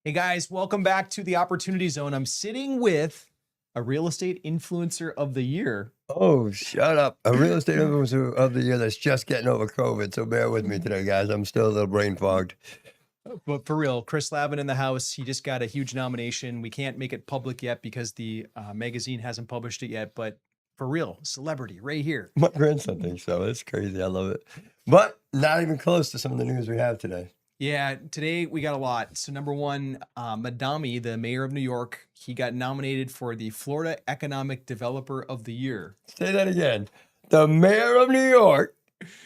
Hey guys, welcome back to the Opportunity Zone. I'm sitting with a real estate influencer of the year. Oh, shut up. A real estate influencer of the year that's just getting over COVID. So bear with me today, guys. I'm still a little brain fogged. But for real, Chris Lavin in the house. He just got a huge nomination. We can't make it public yet because the magazine hasn't published it yet. But for real, celebrity right here. My grandson thinks so. It's crazy. I love it. But not even close to some of the news we have today. Yeah, today we got a lot. So number one, Madami, the mayor of New York, he got nominated for the Florida Economic Developer of the Year. Say that again. The mayor of New York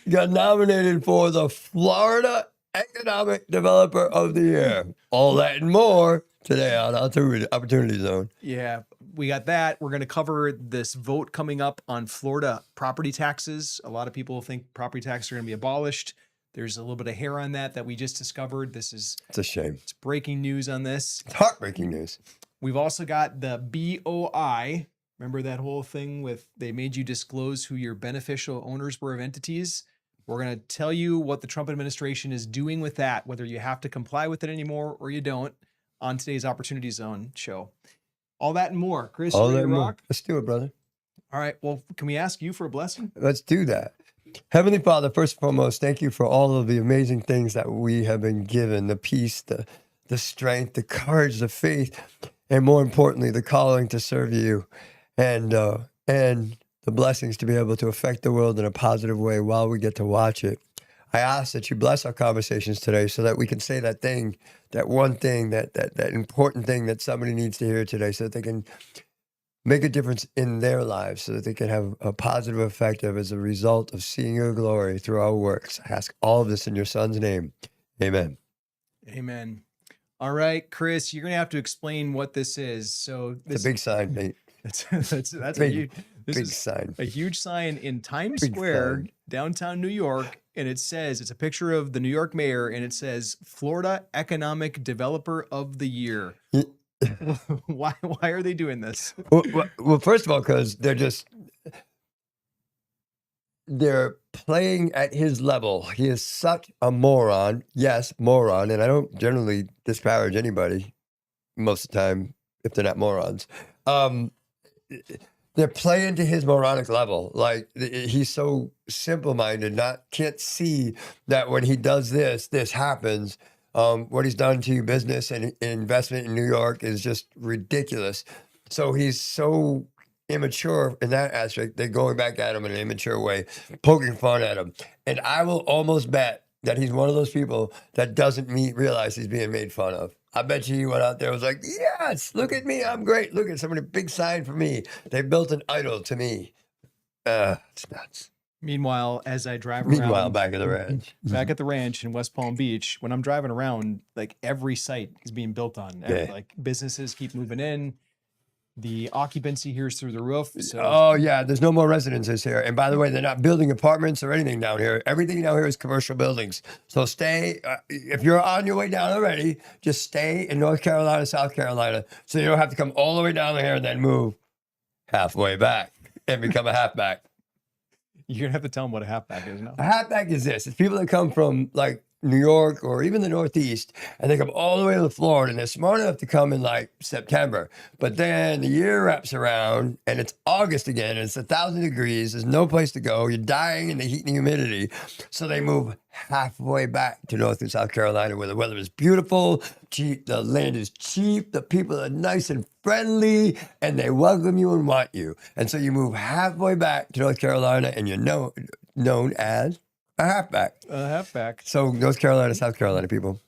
got nominated for the Florida Economic Developer of the Year. All that and more today on Opportunity Zone. Yeah, we got that. We're going to cover this vote coming up on Florida property taxes. A lot of people think property taxes are going to be abolished. There's a little bit of hair on that we just discovered. It's a shame. It's breaking news on this. It's heartbreaking news. We've also got the BOI. Remember that whole thing with they made you disclose who your beneficial owners were of entities? We're going to tell you what the Trump administration is doing with that, whether you have to comply with it anymore or you don't, on today's Opportunity Zone show. All that and more. Chris, All you ready that to and more. rock? Let's do it, brother. All right. Well, can we ask you for a blessing? Let's do that. Heavenly Father, first and foremost, thank you for all of the amazing things that we have been given, the peace, the strength, the courage, the faith, and more importantly, the calling to serve you and the blessings to be able to affect the world in a positive way while we get to watch it. I ask that you bless our conversations today so that we can say that thing, that one thing, that important thing that somebody needs to hear today so that they can make a difference in their lives so that they can have a positive effect as a result of seeing your glory through our works. I ask all of this in your son's name. Amen. Amen. All right, Chris, you're going to have to explain what this is. So this It's a big sign, mate. that's Big, this big is sign. a huge sign in Times Big Square, sign. downtown New York, and it says it's a picture of the New York mayor, and it says Florida Economic Developer of the Year. Why are they doing this? Well, first of all, because they're playing at his level. He is such a moron. Yes, moron. And I don't generally disparage anybody most of the time if they're not morons. They're playing to his moronic level. Like he's so simple-minded, can't see that when he does this happens. What he's done to business and investment in New York is just ridiculous. So he's so immature in that aspect. They're going back at him in an immature way, poking fun at him. And I will almost bet that he's one of those people that doesn't realize he's being made fun of. I bet you he went out there and was like, yes, look at me. I'm great. Look at somebody, big sign for me. They built an idol to me. It's nuts. Meanwhile, as I drive around back at the ranch. back at the ranch in West Palm Beach, when I'm driving around, like every site is being built on. Yeah. Like businesses keep moving in. The occupancy here is through the roof. So Oh, yeah. There's no more residences here. And by the way, they're not building apartments or anything down here. Everything down here is commercial buildings. So stay, if you're on your way down already, just stay in North Carolina, South Carolina, so you don't have to come all the way down here and then move halfway back and become a halfback. you're gonna have to tell them what a halfback is now. A halfback is this. It's people that come from like New York or even the Northeast, and they come all the way to Florida, and they're smart enough to come in like September. But then the year wraps around, and it's August again, and it's 1,000 degrees. There's no place to go. You're dying in the heat and humidity. So they move halfway back to North and South Carolina, where the weather is beautiful, cheap, the land is cheap, the people are nice and friendly, and they welcome you and want you. And so you move halfway back to North Carolina, and you're known as a halfback. A halfback. So North Carolina, South Carolina people.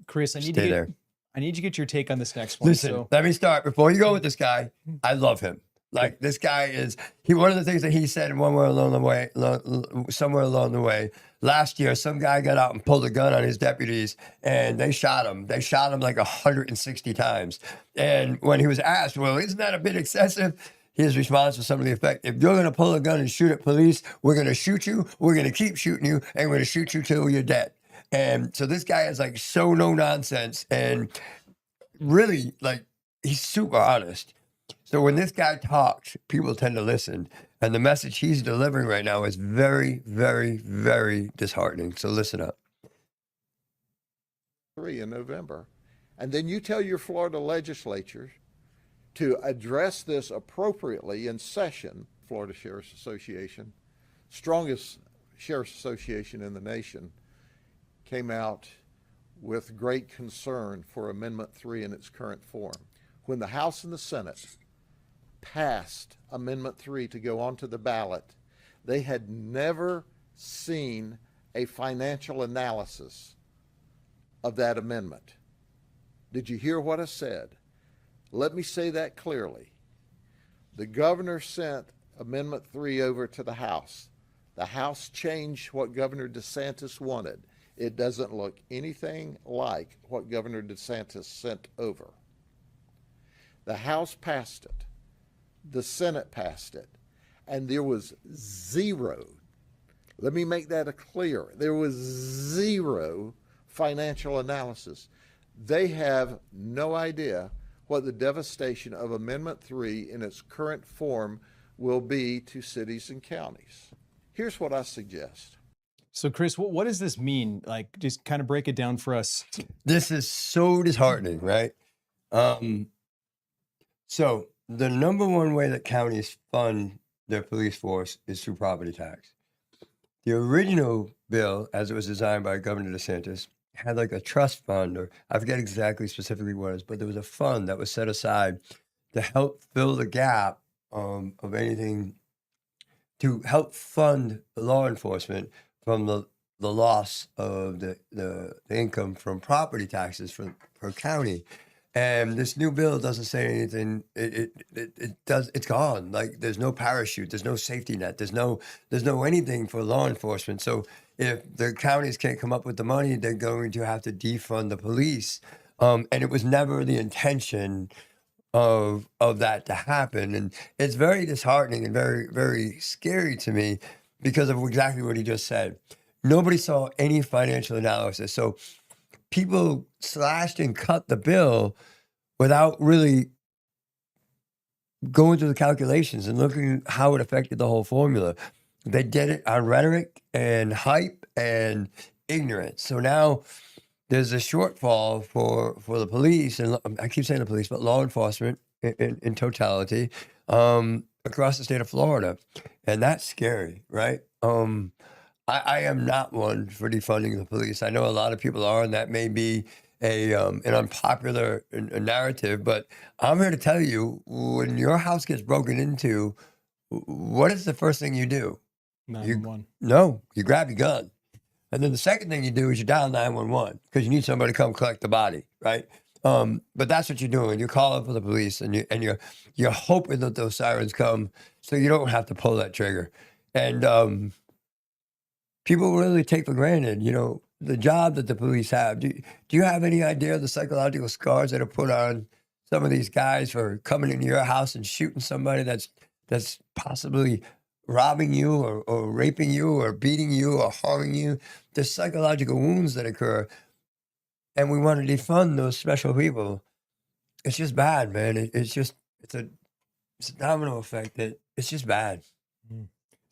Chris, I need Stay to there. get your take on this next one. Listen, So let me start. Before you go with this guy, I love him. Like this guy is one of the things that he said somewhere along the way. Last year, some guy got out and pulled a gun on his deputies, and they shot him. They shot him like 160 times. And when he was asked, "Well, isn't that a bit excessive?" His response was something to the effect, if you're going to pull a gun and shoot at police, we're going to shoot you, we're going to keep shooting you, and we're going to shoot you till you're dead. And so this guy is like so no nonsense and really like he's super honest. So when this guy talks, people tend to listen. And the message he's delivering right now is very, very, very disheartening. So listen up. In November. And then you tell your Florida legislature to address this appropriately in session. Florida Sheriff's Association, strongest sheriff's association in the nation, came out with great concern for Amendment 3 in its current form. When the House and the Senate passed Amendment 3 to go onto the ballot, they had never seen a financial analysis of that amendment. Did you hear what I said? Let me say that clearly. The governor sent Amendment 3 over to the House. The House changed what Governor DeSantis wanted. It doesn't look anything like what Governor DeSantis sent over. The House passed it. The Senate passed it. And there was zero, let me make that clear, there was zero financial analysis. They have no idea what the devastation of Amendment 3 in its current form will be to cities and counties. Here's what I suggest. So, Chris, what does this mean? Like, just kind of break it down for us. This is so disheartening, right? So the number one way that counties fund their police force is through property tax. The original bill, as it was designed by Governor DeSantis, had like a trust fund, or I forget exactly specifically what it was, but there was a fund that was set aside to help fill the gap of anything, to help fund law enforcement from the loss of the income from property taxes per county. And this new bill doesn't say anything. It's gone. Like, there's no parachute, there's no safety net, there's no anything for law enforcement. So if the counties can't come up with the money, they're going to have to defund the police. And it was never the intention of that to happen. And it's very disheartening and very, very scary to me because of exactly what he just said. Nobody saw any financial analysis. So people slashed and cut the bill without really going through the calculations and looking at how it affected the whole formula. They did it on rhetoric and hype and ignorance. So now there's a shortfall for the police, and I keep saying the police, but law enforcement in totality across the state of Florida. And that's scary, right? I am not one for defunding the police. I know a lot of people are, and that may be an unpopular narrative, but I'm here to tell you, when your house gets broken into, what is the first thing you do? 911. You grab your gun. And then the second thing you do is you dial 911 because you need somebody to come collect the body, right? But that's what you're doing. You're calling for the police, and you're hoping that those sirens come so you don't have to pull that trigger. And people really take for granted, the job that the police have. Do you have any idea of the psychological scars that are put on some of these guys for coming into your house and shooting somebody that's possibly robbing you or raping you or beating you or harming you? There's psychological wounds that occur, and we want to defund those special people. It's just bad, man. It's a domino effect that it's just bad.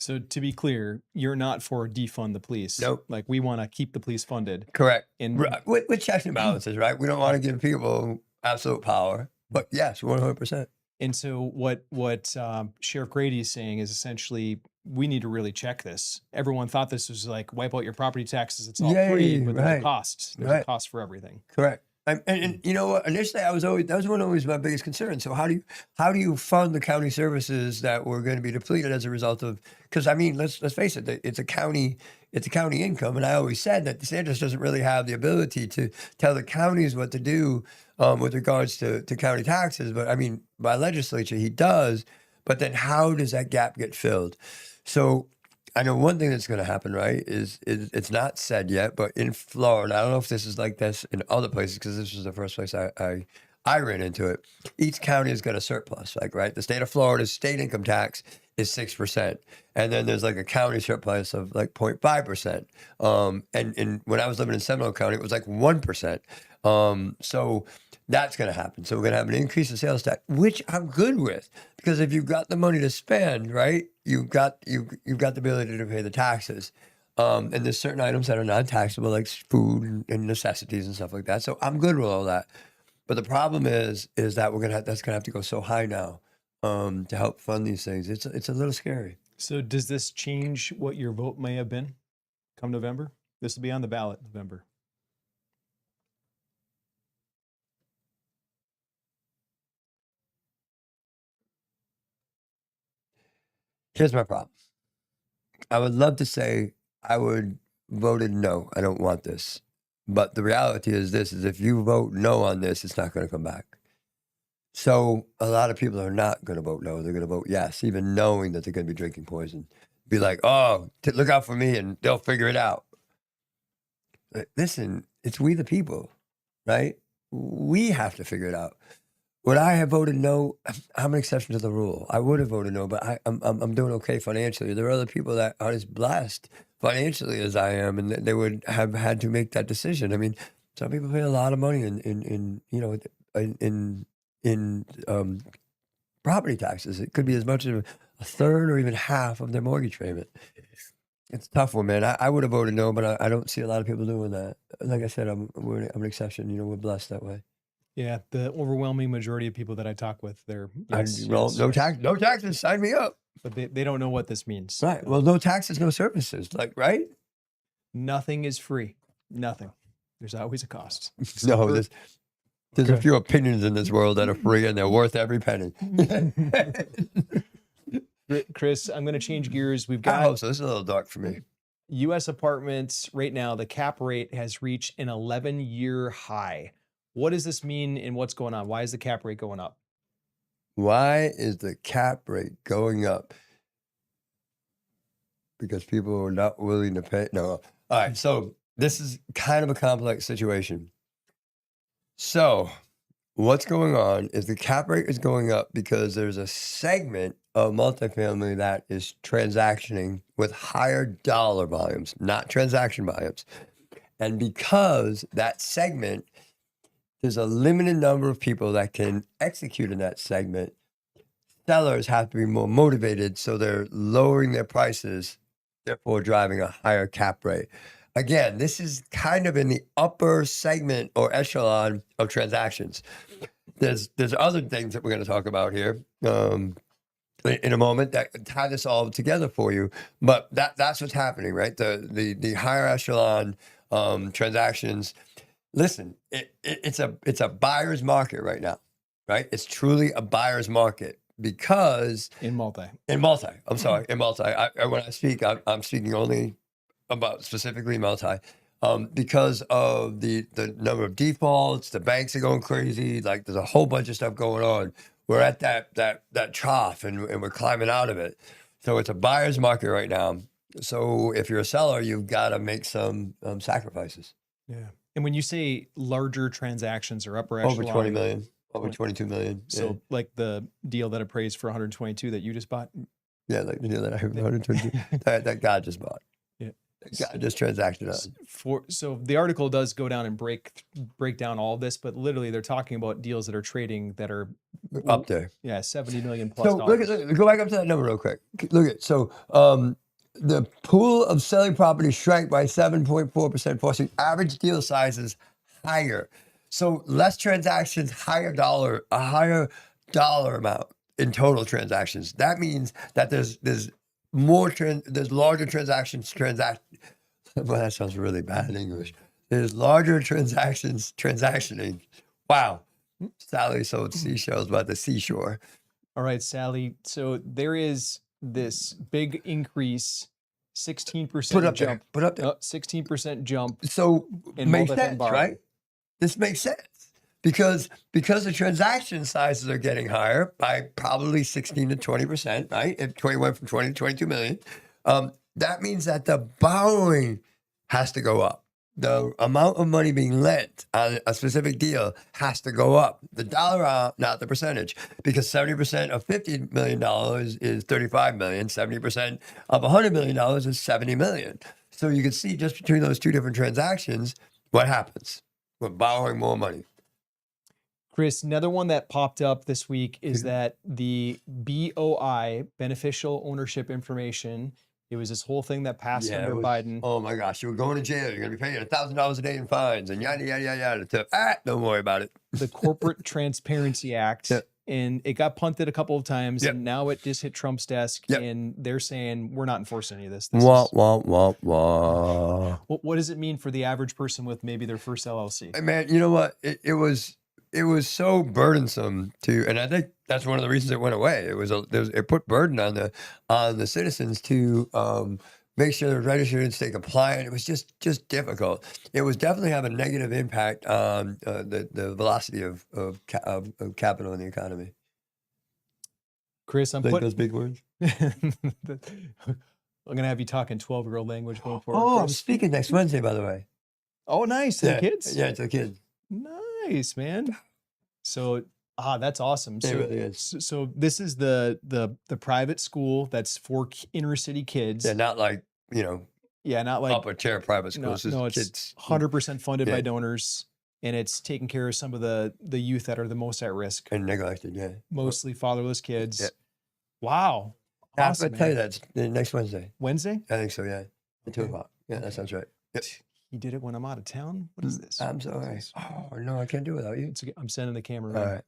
So to be clear, you're not for defund the police. Nope. Like, we want to keep the police funded. Correct. And With checks and balances, right? We don't want to give people absolute power, but yes, 100%. And so what Sheriff Grady is saying is essentially, we need to really check this. Everyone thought this was like, wipe out your property taxes, it's all free, but there's a cost. There's a cost for everything. Correct. And you know what? Initially, that was always my biggest concern. So how do you fund the county services that were going to be depleted as a result of? Because I mean, let's face it, it's a county income, and I always said that DeSantis doesn't really have the ability to tell the counties what to do with regards to county taxes. But I mean, by legislature, he does. But then, how does that gap get filled? So I know one thing that's going to happen, right, is it's not said yet, but in Florida, I don't know if this is like this in other places, because this was the first place I ran into it. Each county has got a surplus, right? The state of Florida's state income tax is 6%. And then there's like a county surplus of like 0.5%. And when I was living in Seminole County, it was like 1%. So that's going to happen. So we're going to have an increase in sales tax, which I'm good with, because if you've got the money to spend, right, you've got the ability to pay the taxes. And there's certain items that are non-taxable, like food and necessities and stuff like that. So I'm good with all that. But the problem is that that's gonna have to go so high now to help fund these things. It's a little scary. So does this change what your vote may have been come November? This will be on the ballot in November. Here's my problem. I would love to say I would voted no. I don't want this. But the reality is this, is if you vote no on this, it's not going to come back. So a lot of people are not going to vote no. They're going to vote yes, even knowing that they're going to be drinking poison. Be like, oh, look out for me and they'll figure it out. Listen, it's we the people, right? We have to figure it out. Would I have voted no? I'm an exception to the rule. I would have voted no, but I'm doing okay financially. There are other people that aren't as blessed financially as I am, and they would have had to make that decision. I mean, some people pay a lot of money in property taxes. It could be as much as a third or even half of their mortgage payment. It's a tough one, man. I would have voted no, but I don't see a lot of people doing that. Like I said, I'm an exception. We're blessed that way. Yeah, the overwhelming majority of people that I talk with, they're No taxes. Sign me up. but they don't know what this means. Right. Well, no taxes, no services. Like, right? Nothing is free. Nothing. There's always a cost. No, there's a few opinions in this world that are free and they're worth every penny. Chris, I'm going to change gears. We've I got hope so. This is a little dark for me. U.S. apartments right now. The cap rate has reached an 11-year high. What does this mean and what's going on? Why is the cap rate going up? Why is the cap rate going up? Because people are not willing to pay. No. All right. So this is kind of a complex situation. So what's going on is the cap rate is going up because there's a segment of multifamily that is transactioning with higher dollar volumes, not transaction volumes. And because that segment, there's a limited number of people that can execute in that segment, sellers have to be more motivated, so they're lowering their prices, therefore driving a higher cap rate. Again, this is kind of in the upper segment or echelon of transactions. There's other things that we're going to talk about here in a moment that tie this all together for you, but that's what's happening, right? The higher echelon transactions. Listen, it's a buyer's market right now, right? It's truly a buyer's market because In multi. I'm sorry, in multi. When I speak, I'm speaking only about specifically multi, because of the number of defaults. The banks are going crazy. Like there's a whole bunch of stuff going on. We're at that trough and we're climbing out of it. So it's a buyer's market right now. So if you're a seller, you've got to make some sacrifices. Yeah. And when you say larger transactions or upper echelon, Over 20 million, over 22 million. So like the deal that appraised for 122 that you just bought? Yeah, like the deal that I have 122 that God just bought. Yeah. That God just transacted on. So the article does go down and break down all of this, but literally they're talking about deals that are trading that are Up there. Yeah, 70 million plus So dollars. look, go back up to that number real quick. Look at the pool of selling properties shrank by 7.4%, forcing average deal sizes higher. So less transactions, a higher dollar amount in total transactions. That means that there's larger transactions well, that sounds really bad in English. There's larger transactions transactioning. Wow. Sally sold seashells by the seashore. All right, Sally. So there is this big increase, 16% Put up jump. there. Put up there. 16% jump. So In makes multifamily sense, borrowing. right? This makes sense because the transaction sizes are getting higher by probably 16 to 20%, right? If 20 went from 20 to 22 million, that means that the borrowing has to go up. The amount of money being lent on a specific deal has to go up. The dollar amount, not the percentage, because 70% of $50 million is $35 million. 70% of $100 million is $70 million. So you can see just between those two different transactions, what happens. We're borrowing more money. Chris, another one that popped up this week is that the BOI, beneficial ownership information, It was this whole thing that passed Yeah, under it was- Biden. Oh my gosh, you were going to jail. You're going to be paying $1,000 a day in fines and yada, yada, yada, yada. Don't worry about it. The Corporate Transparency Act. Yep. And it got punted a couple of times, Yep. and now it just hit Trump's desk, Yep. and they're saying we're not enforcing any of this. Wah, wah, wah, wah. What does it mean for the average person with maybe their first LLC? Hey, man, you know what? It was so burdensome to, and I think that's one of the reasons it went away. It put burden on the citizens to make sure they're registered and stay compliant. It was just difficult. It was definitely have a negative impact on the velocity of capital in the economy. Chris, I'm Like putting those big words. I'm gonna have you talking 12-year-old language going forward. Oh, I'm Chris. speaking next Wednesday, by the way. Oh, nice. To the kids? Yeah, to the kids. Nice, man. So, that's awesome. It So, really is. so this is the private school that's for inner city kids. Yeah, not like, Yeah, not like upper tier private no, schools. no, it's Kids. 100% funded by Yeah. donors, and it's taking care of some of the youth that are the most at risk, And neglected, yeah. mostly fatherless kids. Yeah. Wow. I'm Awesome, going to tell you man. that next Wednesday. Wednesday? I think so, yeah. At 2 Okay. o'clock. Yeah, that sounds right. Yep. You did it when I'm out of town? What is this? I'm What is sorry. this? Oh, no, I can't do it without you. It's okay. I'm sending the camera. All around. right.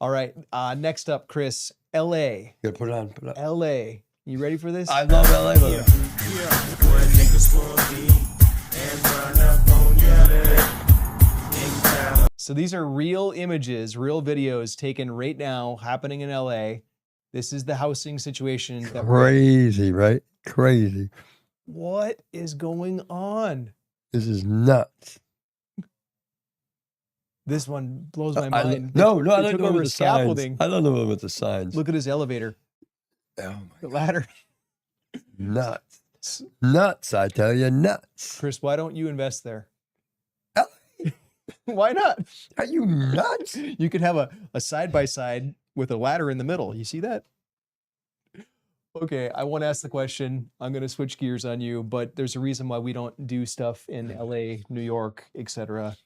All right. Next up, Chris, LA. Good, put it on. Put it on. LA. You ready for this? I love LA, brother. So these are real images, real videos taken right now happening in LA. This is the housing situation that Crazy, right? Crazy. what is going on? This is nuts. This one blows my I mind. no, I they like took the one over with the scaffolding. signs. I love the one with the signs. Look at his elevator, Oh the my, ladder. nuts. Nuts, I tell you, nuts. Chris, why don't you invest there? LA? Why not? Are you nuts? You could have a side-by-side with a ladder in the middle. You see that? Okay, I won't ask the question. I'm going to switch gears on you, but there's a reason why we don't do stuff in LA, New York, etc.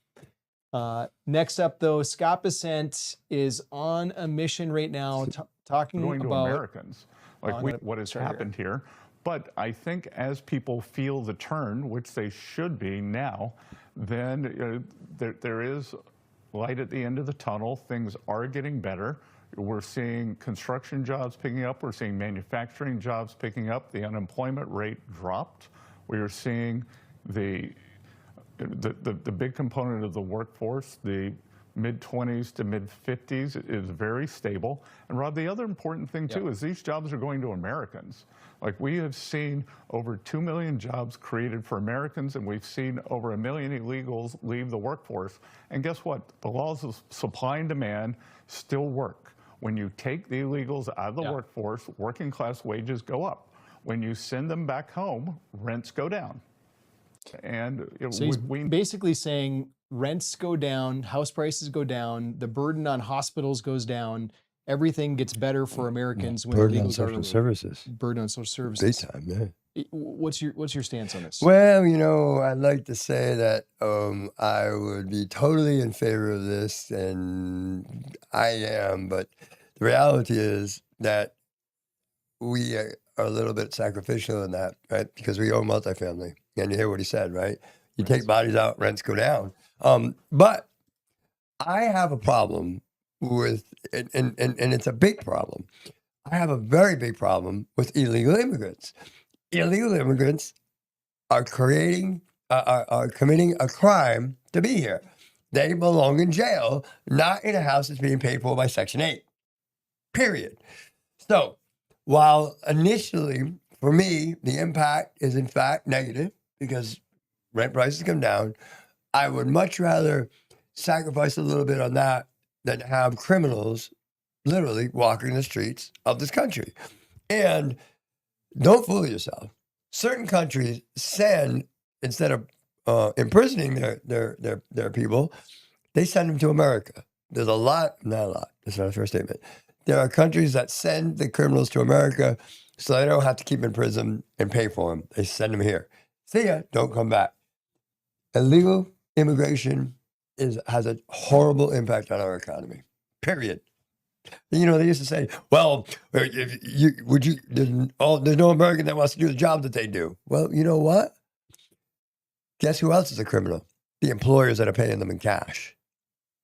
Next up, though, Scott Bessent is on a mission right now talking going to about Americans, like I'm gonna what has start here. happened here. But I think as people feel the turn, which they should be now, then there is light at the end of the tunnel. Things are getting better. We're seeing construction jobs picking up. We're seeing manufacturing jobs picking up. The unemployment rate dropped. We are seeing the big component of the workforce, the mid-20s to mid-50s, is very stable. And Rob, the other important thing too is these jobs are going to Americans. Like, we have seen over 2 million jobs created for Americans, and we've seen over 1 million illegals leave the workforce. And guess what? The laws of supply and demand still work. When you take the illegals out of the workforce, working class wages go up. When you send them back home, rents go down. And So he's basically saying rents go down, house prices go down, the burden on hospitals goes down, everything gets better for Americans when Burden on illegals are social removed. services. Burden on social Big services. time, yeah. What's your stance on this? Well, I'd like to say that I would be totally in favor of this, and I am, but the reality is that we are a little bit sacrificial in that, right? Because we own multifamily, and you hear what he said, right? You take bodies out, rents go down. But I have a problem with, and it's a big problem. I have a very big problem with illegal immigrants. Illegal immigrants are committing a crime to be here. They belong in jail, not in a house that's being paid for by Section 8. Period. So, while initially, for me, the impact is in fact negative because rent prices come down, I would much rather sacrifice a little bit on that than have criminals literally walking the streets of this country. And don't fool yourself. Certain countries send, instead of imprisoning their people, they send them to America. There's a lot, not a lot, that's not a fair statement. There are countries that send the criminals to America so they don't have to keep in prison and pay for them. They send them here. See ya, don't come back. Illegal immigration has a horrible impact on our economy, period. You know, they used to say, well, if you would you there's no American that wants to do the job that they do. Well, you know what? Guess who else is a criminal? The employers that are paying them in cash.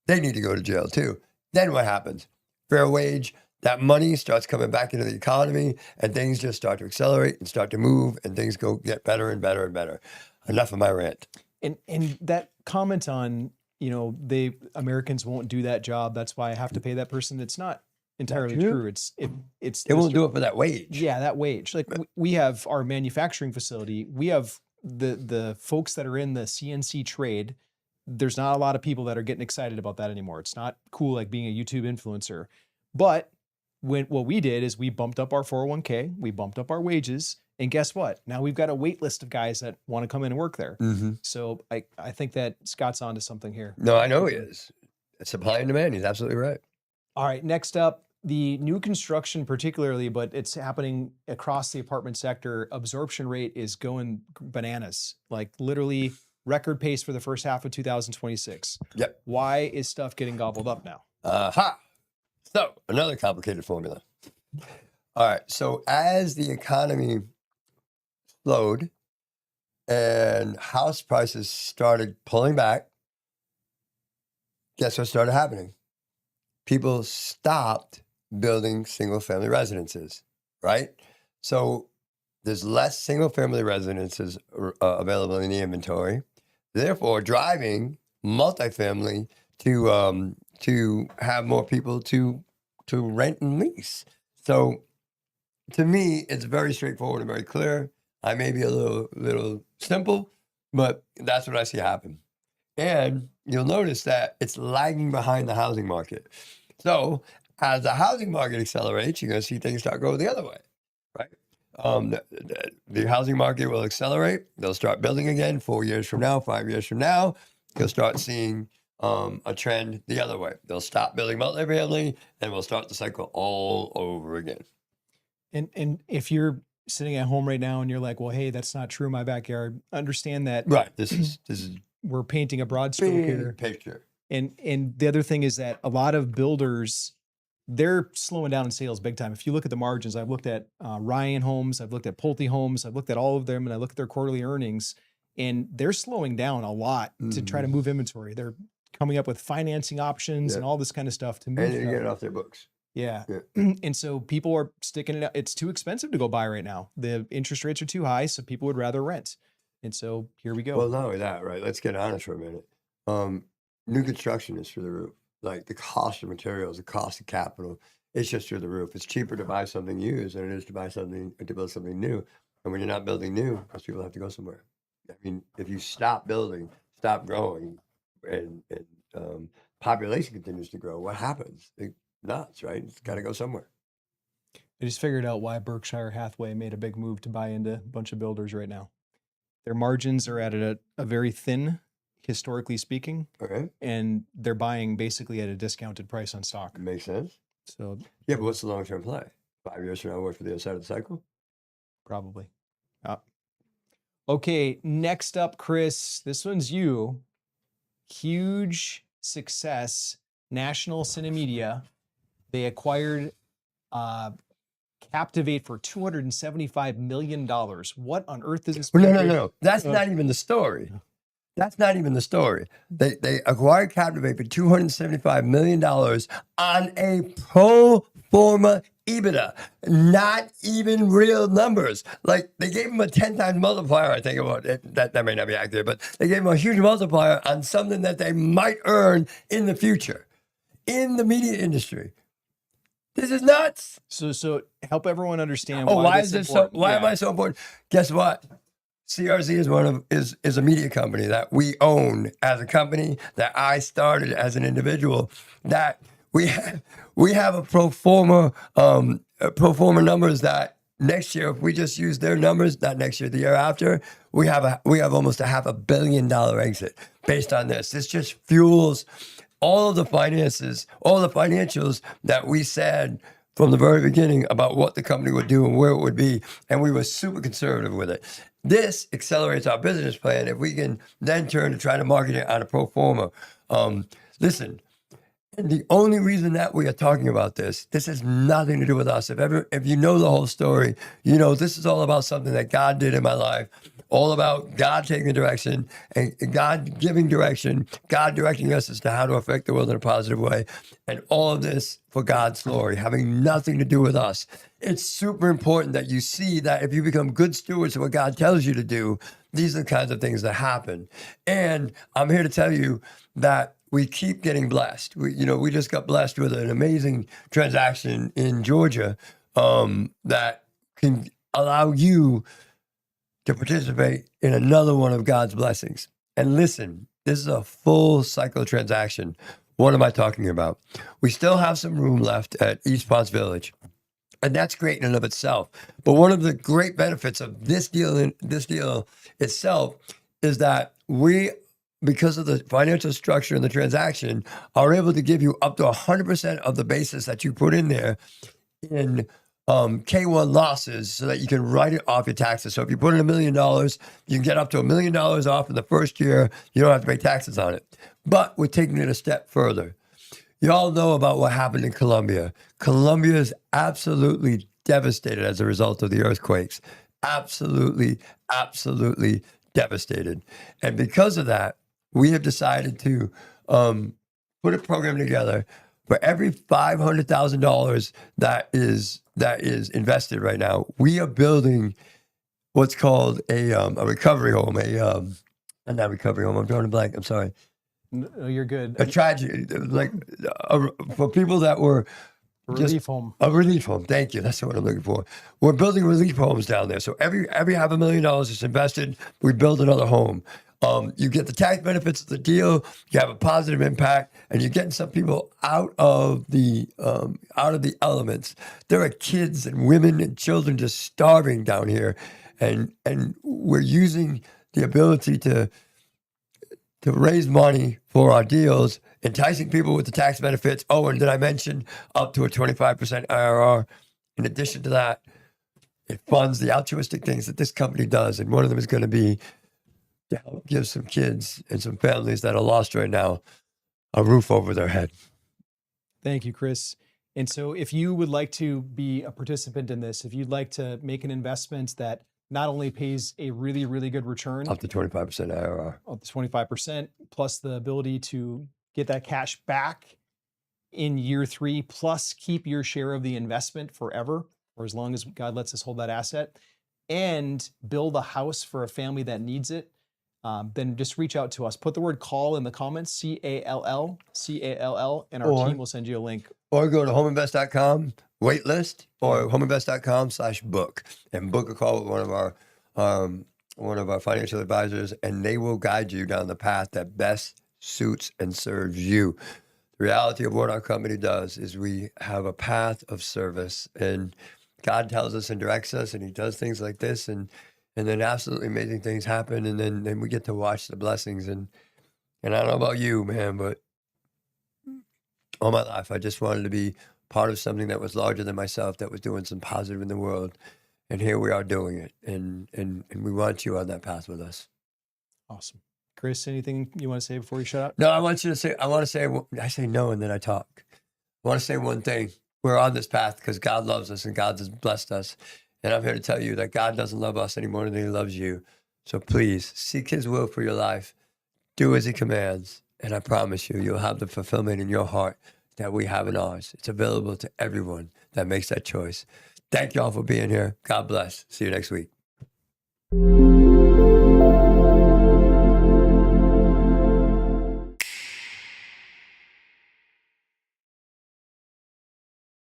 They need to go to jail too. Then what happens? Fair wage, that money starts coming back into the economy and things just start to accelerate and start to move and things get better and better and better. Enough of my rant. And that comment on, you know, Americans won't do that job, that's why I have to pay that person. It's not entirely true. They won't do it for that wage. Yeah, that wage. Like we have our manufacturing facility. We have the folks that are in the CNC trade. There's not a lot of people that are getting excited about that anymore. It's not cool like being a YouTube influencer. But what we did is we bumped up our 401k, we bumped up our wages, and guess what? Now we've got a wait list of guys that want to come in and work there. Mm-hmm. So I think that Scott's onto something here. No, I know he is. Supply and demand. He's absolutely right. All right, next up, the new construction particularly, but it's happening across the apartment sector. Absorption rate is going bananas, like literally record pace for the first half of 2026. Yep. Why is stuff getting gobbled up now? So another complicated formula. All right. So as the economy slowed and house prices started pulling back, guess what started happening? People stopped building single family residences, right? So there's less single family residences available in the inventory, therefore driving multifamily to have more people to rent and lease. So to me, it's very straightforward and very clear. I may be a little simple, but that's what I see happen. And you'll notice that it's lagging behind the housing market. So as the housing market accelerates, you're going to see things start going the other way, right? The housing market will accelerate. They'll start building again 4 years from now, 5 years from now. You'll start seeing a trend the other way. They'll stop building multifamily and we'll start the cycle all over again. And if you're sitting at home right now and you're like, well, hey, that's not true in my backyard, understand that. Right. This is we're painting a broad stroke here. Picture. And the other thing is that a lot of builders, they're slowing down in sales big time. If you look at the margins, I've looked at Ryan Homes, I've looked at Pulte Homes, I've looked at all of them, and I look at their quarterly earnings, and they're slowing down a lot to try to move inventory. They're coming up with financing options and all this kind of stuff to move. And you get it off their books. Yeah. And so people are sticking it out. It's too expensive to go buy right now. The interest rates are too high, so people would rather rent. And so here we go. Well, not only that, right? Let's get honest for a minute. New construction is through the roof. Like the cost of materials, the cost of capital, it's just through the roof. It's cheaper to buy something used than it is to buy something, to build something new. And when you're not building new, most people have to go somewhere. I mean, if you stop building, stop growing, and population continues to grow, what happens? It's nuts, right? It's got to go somewhere. I just figured out why Berkshire Hathaway made a big move to buy into a bunch of builders right now. Their margins are at a very thin, historically speaking, Okay. and they're buying basically at a discounted price on stock. Makes sense. So Yeah, but what's the long-term play? 5 years from now, work for the other side of the cycle? probably. Okay, next up, Chris, this one's you. Huge success, National Cinemedia. They acquired Captivate for $275 million. What on earth is this? No. That's not even the story. That's not even the story. They acquired Captivate for $275 million on a pro forma EBITDA, not even real numbers. Like they gave him a 10 times multiplier, I think about it. That may not be accurate, but they gave him a huge multiplier on something that they might earn in the future in the media industry. This is nuts. So help everyone understand. Why is this so? Why am Yeah. I so important? Guess what? CRZ is a media company that we own as a company, that I started as an individual, that we have a pro forma numbers that next year, if we just use their numbers, not next year, the year after, we have almost a $500 million exit based on this. This just fuels all of the finances, all the financials that we said from the very beginning about what the company would do and where it would be. And we were super conservative with it. This accelerates our business plan if we can then turn to try to market it on a pro forma. Listen, And the only reason that we are talking about this has nothing to do with us. If you know the whole story, you know this is all about something that God did in my life, all about God taking direction and God giving direction, God directing us as to how to affect the world in a positive way, and all of this for God's glory, having nothing to do with us. It's super important that you see that if you become good stewards of what God tells you to do, these are the kinds of things that happen. And I'm here to tell you that we keep getting blessed. We just got blessed with an amazing transaction in Georgia that can allow you to participate in another one of God's blessings. And listen, this is a full cycle transaction. What am I talking about? We still have some room left at East Ponce Village. And that's great in and of itself. But one of the great benefits of this deal itself is that we, because of the financial structure and the transaction, are able to give you up to 100% of the basis that you put in there in K1 losses so that you can write it off your taxes. So if you put in $1 million, you can get up to $1 million off in the first year. You don't have to pay taxes on it. But we're taking it a step further. You all know about what happened in Colombia. Colombia is absolutely devastated as a result of the earthquakes. Absolutely, absolutely devastated. And because of that, we have decided to put a program together for every $500,000 that is invested right now. We are building what's called a recovery home, not recovery home. I'm drawing a blank. I'm sorry. No, you're good. A tragedy, for people that were Relief home. A relief home. Thank you. That's what I'm looking for. We're building relief homes down there. So every $500,000 is invested, we build another home. You get the tax benefits of the deal. You have a positive impact, and you're getting some people out of the elements. There are kids and women and children just starving down here, and we're using the ability to raise money for our deals, enticing people with the tax benefits. Oh, and did I mention up to a 25% IRR? In addition to that, it funds the altruistic things that this company does. And one of them is going to be to help give some kids and some families that are lost right now a roof over their head. Thank you, Chris. And so if you would like to be a participant in this, if you'd like to make an investment that not only pays a really, really good return, Up to 25% IRR. up to 25%, plus the ability to get that cash back in year 3, plus keep your share of the investment forever, or as long as God lets us hold that asset, and build a house for a family that needs it, then just reach out to us. Put the word call in the comments, CALL, and our team will send you a link. Or go to homeinvest.com, waitlist, or homeinvest.com/book, and book a call with one of our financial advisors, and they will guide you down the path that best suits and serves you. The reality of what our company does is we have a path of service, and God tells us and directs us, and he does things like this, and then absolutely amazing things happen, and then we get to watch the blessings. And I don't know about you, man, but all my life, I just wanted to be part of something that was larger than myself, that was doing some positive in the world. And here we are doing it. And we want you on that path with us. Awesome. Chris, anything you want to say before you shut up? No, I say no, and then I talk. I want to say one thing. We're on this path because God loves us and God has blessed us. And I'm here to tell you that God doesn't love us any more than he loves you. So please seek his will for your life. Do as he commands. And I promise you, you'll have the fulfillment in your heart that we have in ours. It's available to everyone that makes that choice. Thank you all for being here. God bless. See you next week.